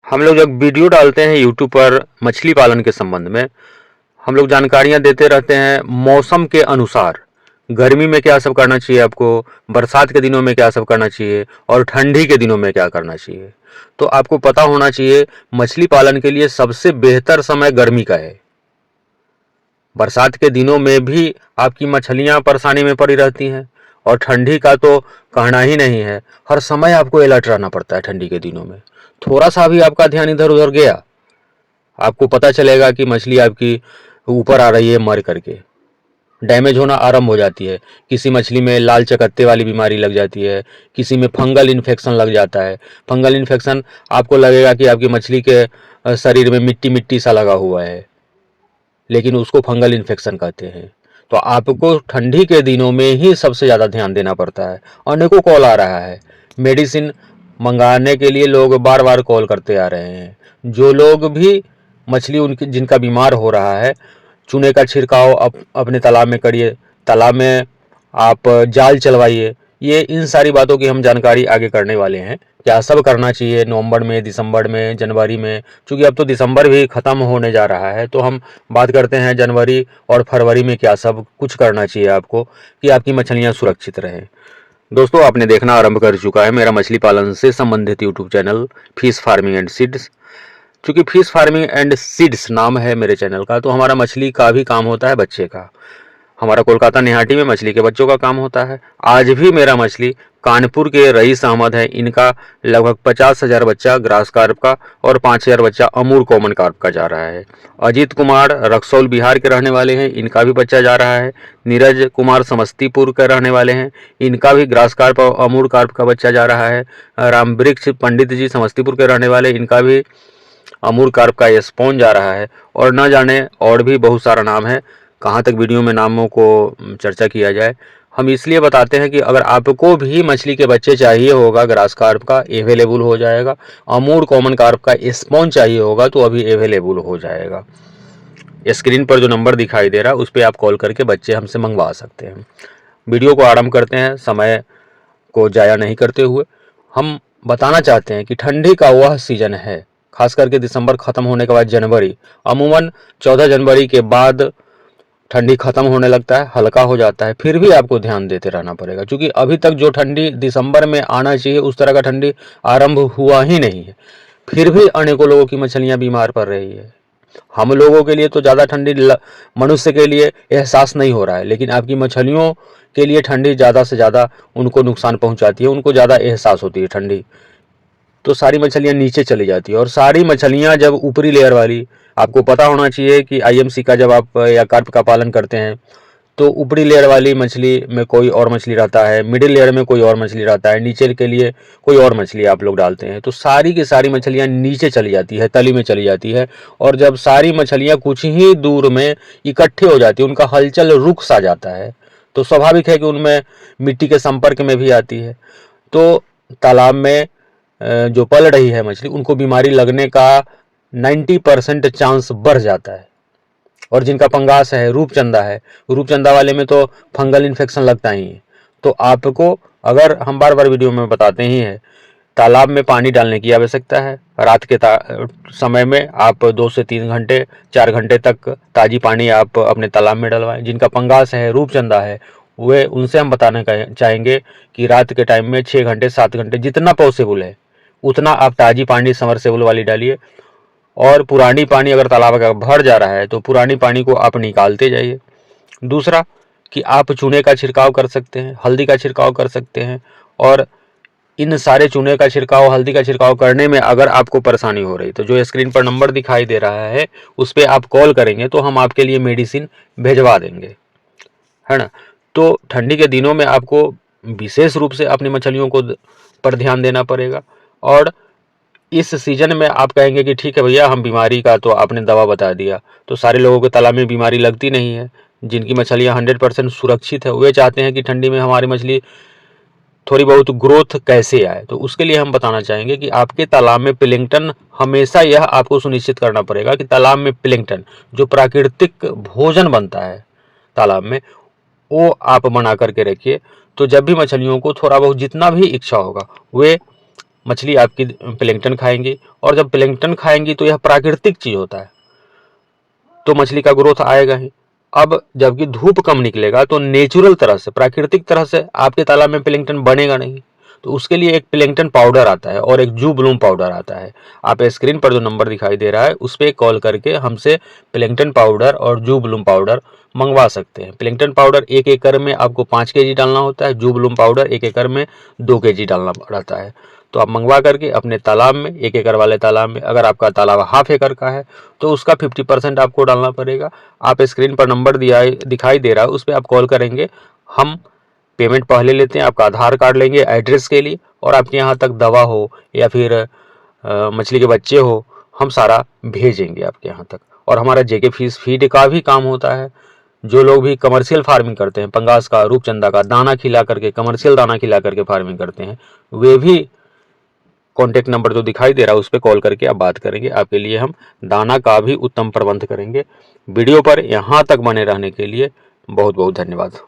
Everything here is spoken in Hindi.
हम लोग जब वीडियो डालते हैं यूट्यूब पर मछली पालन के संबंध में, हम लोग जानकारियां देते रहते हैं मौसम के अनुसार। गर्मी में क्या सब करना चाहिए आपको, बरसात के दिनों में क्या सब करना चाहिए और ठंडी के दिनों में क्या करना चाहिए। तो आपको पता होना चाहिए मछली पालन के लिए सबसे बेहतर समय गर्मी का है। बरसात के दिनों में भी आपकी मछलियां परेशानी में पड़ी रहती हैं और ठंडी का तो कहना ही नहीं है। हर समय आपको अलर्ट रहना पड़ता है ठंडी के दिनों में। थोड़ा सा भी आपका ध्यान इधर उधर गया, आपको पता चलेगा कि मछली आपकी ऊपर आ रही है, मर करके डैमेज होना आरंभ हो जाती है। किसी मछली में लाल चकत्ते वाली बीमारी लग जाती है, किसी में फंगल इन्फेक्शन लग जाता है। फंगल इन्फेक्शन आपको लगेगा कि आपकी मछली के शरीर में मिट्टी मिट्टी सा लगा हुआ है, लेकिन उसको फंगल इन्फेक्शन कहते हैं। तो आपको ठंडी के दिनों में ही सबसे ज़्यादा ध्यान देना पड़ता है। अनेकों कॉल आ रहा है, मेडिसिन मंगाने के लिए लोग बार बार कॉल करते आ रहे हैं। जो लोग भी मछली उनकी जिनका बीमार हो रहा है, चूने का छिड़काव अपने तालाब में करिए, तालाब में आप जाल चलवाइए। ये इन सारी बातों की हम जानकारी आगे करने वाले हैं, क्या सब करना चाहिए नवंबर में, दिसंबर में, जनवरी में। चूँकि अब तो दिसंबर भी ख़त्म होने जा रहा है, तो हम बात करते हैं जनवरी और फरवरी में क्या सब कुछ करना चाहिए आपको कि आपकी मछलियाँ सुरक्षित रहें। दोस्तों, आपने देखना आरंभ कर चुका है मेरा मछली पालन से संबंधित YouTube channel fish farming and seeds. चूँकि फिश फार्मिंग एंड सीड्स नाम है मेरे चैनल का, तो हमारा मछली का भी काम होता है बच्चे का। हमारा कोलकाता निहाटी में मछली के बच्चों का काम होता है। आज भी मेरा मछली कानपुर के रईस अहमद है, इनका लगभग 50,000 बच्चा ग्रास कार्प का और 5,000 बच्चा अमूर कॉमन कार्प का जा रहा है। अजीत कुमार रक्सौल बिहार के रहने वाले हैं, इनका भी बच्चा जा रहा है। नीरज कुमार समस्तीपुर के रहने वाले हैं, इनका भी ग्रास कार्प और अमूर कार्प का बच्चा जा रहा है। रामवृक्ष पंडित जी समस्तीपुर के रहने वाले, इनका भी अमूर कार्प का ये स्पॉन जा रहा है। और न जाने और भी बहुत सारा नाम है, कहाँ तक वीडियो में नामों को चर्चा किया जाए। हम इसलिए बताते हैं कि अगर आपको भी मछली के बच्चे चाहिए होगा, ग्रास कार्प का अवेलेबल हो जाएगा। अमूर कॉमन कार्प का स्पॉन चाहिए होगा तो अभी अवेलेबल हो जाएगा। स्क्रीन पर जो नंबर दिखाई दे रहा है उस पर आप कॉल करके बच्चे हमसे मंगवा सकते हैं। वीडियो को आरंभ करते हैं, समय को जाया नहीं करते हुए। हम बताना चाहते हैं कि ठंडी का वह सीजन है, खास करके दिसंबर ख़त्म होने के बाद जनवरी, अमूमन 14 जनवरी के बाद ठंडी ख़त्म होने लगता है, हल्का हो जाता है। फिर भी आपको ध्यान देते रहना पड़ेगा, क्योंकि अभी तक जो ठंडी दिसंबर में आना चाहिए उस तरह का ठंडी आरंभ हुआ ही नहीं है। फिर भी अनेकों लोगों की मछलियाँ बीमार पड़ रही है। हम लोगों के लिए तो ज़्यादा ठंडी मनुष्य के लिए एहसास नहीं हो रहा है, लेकिन आपकी मछलियों के लिए ठंडी ज़्यादा से ज़्यादा उनको नुकसान पहुंचाती है, उनको ज़्यादा एहसास होती है ठंडी। तो सारी मछलियाँ नीचे चली जाती है। और सारी मछलियाँ जब ऊपरी लेयर वाली, आपको पता होना चाहिए कि आईएमसी का जब आप या कार्प का पालन करते हैं तो ऊपरी लेयर वाली मछली में कोई और मछली रहता है, मिडिल लेयर में कोई और मछली रहता है, नीचे के लिए कोई और मछली आप लोग डालते हैं। तो सारी की सारी मछलियाँ नीचे चली जाती है, तली में चली जाती है। और जब सारी मछलियाँ कुछ ही दूर में इकट्ठे हो जाती है, उनका हलचल रुक सा जाता है, तो स्वाभाविक है कि उनमें मिट्टी के संपर्क में भी आती है। तो तालाब में जो पल रही है मछली, उनको बीमारी लगने का 90% चांस बढ़ जाता है। और जिनका पंगास है, रूपचंदा है, रूपचंदा वाले में तो फंगल इन्फेक्शन लगता ही है। तो आपको, अगर हम बार बार वीडियो में बताते ही हैं, तालाब में पानी डालने की आवश्यकता है। रात के समय में आप 2 से 3 घंटे 4 घंटे तक ताज़ी पानी आप अपने तालाब में डलवाएं। जिनका पंगास है, रूपचंदा है, वे उनसे हम बताना चाहेंगे कि रात के टाइम में 6 घंटे 7 घंटे जितना पॉसिबल है उतना आप ताज़ी पानी समरसेबल वाली डालिए। और पुरानी पानी अगर तालाब का भर जा रहा है तो पुरानी पानी को आप निकालते जाइए। दूसरा कि आप चूने का छिड़काव कर सकते हैं, हल्दी का छिड़काव कर सकते हैं। और इन सारे चूने का छिड़काव, हल्दी का छिड़काव करने में अगर आपको परेशानी हो रही तो जो स्क्रीन पर नंबर दिखाई दे रहा है उस पर आप कॉल करेंगे तो हम आपके लिए मेडिसिन भेजवा देंगे, है ना। तो ठंडी के दिनों में आपको विशेष रूप से अपनी मछलियों को पर ध्यान देना पड़ेगा। और इस सीजन में आप कहेंगे कि ठीक है भैया, हम बीमारी का तो आपने दवा बता दिया, तो सारे लोगों के तालाब में बीमारी लगती नहीं है। जिनकी मछलियाँ 100% सुरक्षित है वे चाहते हैं कि ठंडी में हमारी मछली थोड़ी बहुत ग्रोथ कैसे आए। तो उसके लिए हम बताना चाहेंगे कि आपके तालाब में प्लैंकटन, हमेशा यह आपको सुनिश्चित करना पड़ेगा कि तालाब में प्लैंकटन जो प्राकृतिक भोजन बनता है तालाब में, वो आप बना करके रखिए। तो जब भी मछलियों को थोड़ा बहुत जितना भी इच्छा होगा वे मछली आपकी प्लैंकटन खाएंगी, और जब प्लैंकटन खाएंगी तो यह प्राकृतिक चीज होता है, तो मछली का ग्रोथ आएगा ही। अब जबकि धूप कम निकलेगा तो नेचुरल तरह से, प्राकृतिक तरह से आपके तालाब में प्लैंकटन बनेगा नहीं। तो उसके लिए एक प्लैंकटन पाउडर आता है और एक जू ब्लूम पाउडर आता है। आप स्क्रीन पर जो नंबर दिखाई दे रहा है उस पर कॉल करके हमसे प्लैंकटन पाउडर और जू ब्लूम पाउडर मंगवा सकते हैं। प्लैंकटन पाउडर 1 एकड़ में आपको 5 kg डालना होता है, जू ब्लूम पाउडर 1 एकड़ में 2 kg डालना पड़ता है। तो आप मंगवा करके अपने तालाब में, 1 एकड़ वाले तालाब में, अगर आपका तालाब ½ एकड़ का है तो उसका 50% आपको डालना पड़ेगा। आप स्क्रीन पर नंबर दिखाई दे रहा है, उस पर आप कॉल करेंगे, हम पेमेंट पहले लेते हैं, आपका आधार कार्ड लेंगे एड्रेस के लिए, और आपके यहाँ तक दवा हो या फिर मछली के बच्चे हो, हम सारा भेजेंगे आपके यहाँ तक। और हमारा जेके फिश फीड का भी काम होता है। जो लोग भी कमर्शियल फार्मिंग करते हैं, पंगास का, रूपचंदा का दाना खिला करके, कमर्शियल दाना खिला करके फार्मिंग करते हैं, वे भी कॉन्टैक्ट नंबर जो दिखाई दे रहा है उस पर कॉल करके आप बात करेंगे, आपके लिए हम दाना का भी उत्तम प्रबंध करेंगे। वीडियो पर यहाँ तक बने रहने के लिए बहुत बहुत धन्यवाद।